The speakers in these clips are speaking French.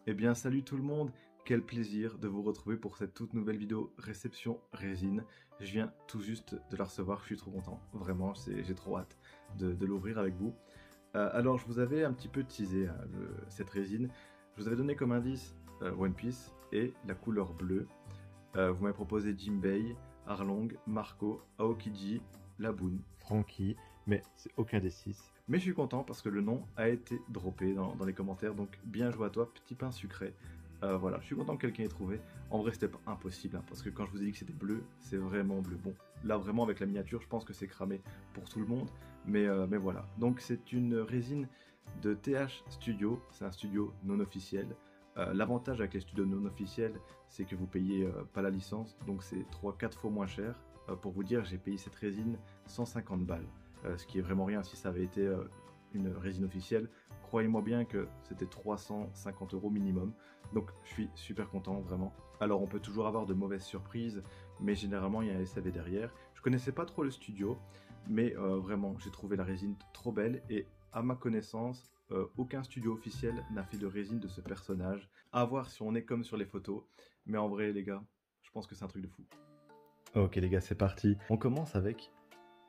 Eh bien salut tout le monde, quel plaisir de vous retrouver pour cette toute nouvelle vidéo réception résine. Je viens tout juste de la recevoir, je suis trop content, vraiment j'ai trop hâte de l'ouvrir avec vous. Alors je vous avais un petit peu teasé hein, cette résine, je vous avais donné comme indice One Piece et la couleur bleue. Vous m'avez proposé Jinbei, Arlong, Marco, Aokiji, Laboon, Franky, mais c'est aucun des 6. Mais je suis content parce que le nom a été droppé dans les commentaires, donc bien joué à toi, petit pain sucré. Voilà, je suis content que quelqu'un ait trouvé. En vrai, c'était pas impossible, hein, parce que quand je vous ai dit que c'était bleu, c'est vraiment bleu. Bon, là vraiment avec la miniature, je pense que c'est cramé pour tout le monde, mais voilà. Donc c'est une résine de TH Studio, c'est un studio non officiel. L'avantage avec les studios non officiels, c'est que vous payez pas la licence, donc c'est 3-4 fois moins cher. Pour vous dire, j'ai payé cette résine 150 balles, ce qui est vraiment rien. Si ça avait été une résine officielle, croyez-moi bien que c'était 350 € minimum. Donc je suis super content, vraiment. Alors on peut toujours avoir de mauvaises surprises, mais généralement il y a un SAV derrière. Je connaissais pas trop le studio, mais vraiment j'ai trouvé la résine trop belle et à ma connaissance, aucun studio officiel n'a fait de résine de ce personnage. À voir si on est comme sur les photos, mais en vrai les gars, je pense que c'est un truc de fou. Ok les gars, c'est parti. On commence avec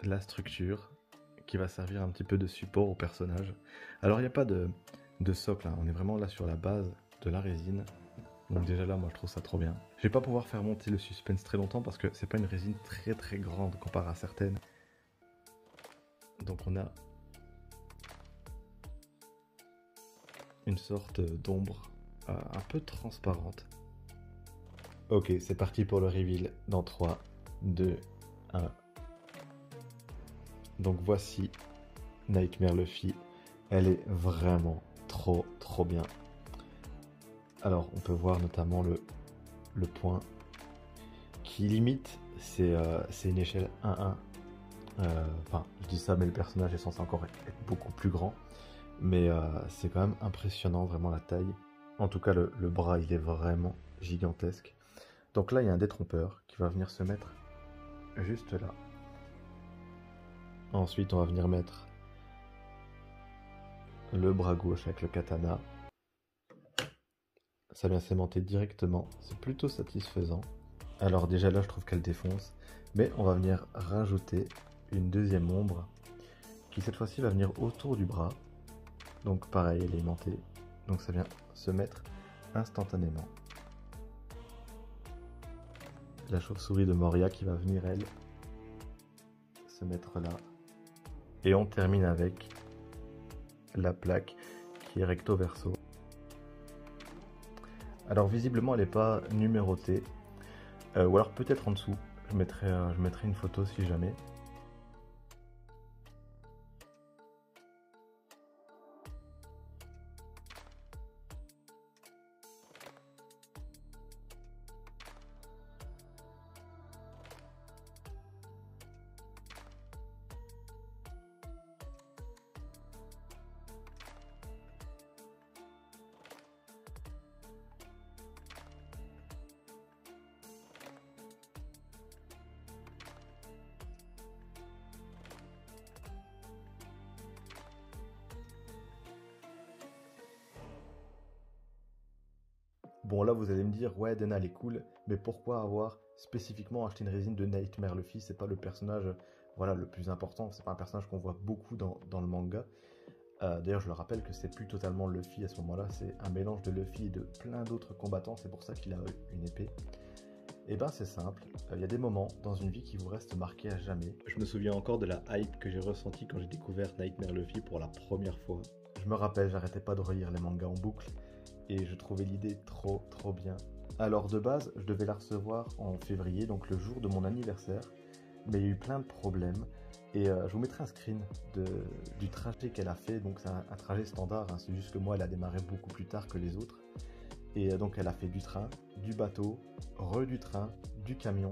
la structure qui va servir un petit peu de support au personnage. Alors il n'y a pas de socle, hein. On est vraiment là sur la base de la résine. Donc déjà là, moi je trouve ça trop bien. Je vais pas pouvoir faire monter le suspense très longtemps parce que c'est pas une résine très grande comparé à certaines. Donc on a une sorte d'ombre un peu transparente. Ok, c'est parti pour le reveal dans 3, 2, 1. Donc voici Nightmare Luffy. Elle est vraiment trop bien. Alors on peut voir notamment le point qui limite, c'est une échelle 1-1. Enfin, je dis ça, mais le personnage est censé encore être beaucoup plus grand. Mais c'est quand même impressionnant, vraiment la taille. En tout cas, le bras, il est vraiment gigantesque. Donc là, il y a un détrompeur qui va venir se mettre juste là. Ensuite, on va venir mettre le bras gauche avec le katana. Ça vient s'aimanter directement. C'est plutôt satisfaisant. Alors déjà là, je trouve qu'elle défonce. Mais on va venir rajouter une deuxième ombre qui cette fois-ci va venir autour du bras. Donc pareil, elle est aimantée. Donc ça vient se mettre instantanément. La chauve-souris de Moria qui va venir, elle, se mettre là. Et on termine avec la plaque qui est recto verso. Alors visiblement elle n'est pas numérotée. Ou alors peut-être en dessous. Je mettrai une photo si jamais. Bon là vous allez me dire, ouais Dena elle est cool, mais pourquoi avoir spécifiquement acheté une résine de Nightmare Luffy? C'est pas le personnage voilà, le plus important, c'est pas un personnage qu'on voit beaucoup dans le manga. D'ailleurs je le rappelle que c'est plus totalement Luffy à ce moment-là, c'est un mélange de Luffy et de plein d'autres combattants, c'est pour ça qu'il a une épée. Et ben c'est simple, il y a des moments dans une vie qui vous restent marqués à jamais. Je me souviens encore de la hype que j'ai ressentie quand j'ai découvert Nightmare Luffy pour la première fois. Je me rappelle, j'arrêtais pas de relire les mangas en boucle et je trouvais l'idée trop bien. Alors de base, je devais la recevoir en février, donc le jour de mon anniversaire, mais il y a eu plein de problèmes et je vous mettrai un screen du trajet qu'elle a fait, donc c'est un trajet standard, hein. C'est juste que moi elle a démarré beaucoup plus tard que les autres. Et donc elle a fait du train, du bateau, du train, du camion.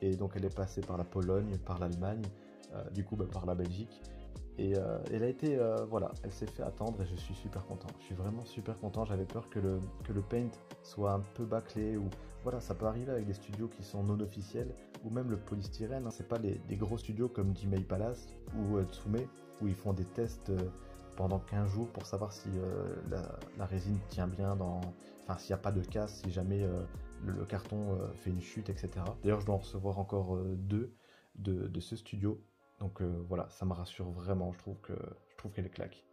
Et donc elle est passée par la Pologne, par l'Allemagne, du coup par la Belgique. Et elle a été, voilà, elle s'est fait attendre et je suis super content. Je suis vraiment super content. J'avais peur que le paint soit un peu bâclé ou voilà, ça peut arriver avec des studios qui sont non officiels ou même le polystyrène. Hein. C'est pas des gros studios comme Jimei Palace ou Tsume où ils font des tests pendant 15 jours pour savoir si la résine tient bien enfin s'il n'y a pas de casse, si jamais le carton fait une chute, etc. D'ailleurs, je dois en recevoir encore deux de ce studio. Donc voilà, ça me rassure vraiment, je trouve qu'elle claque.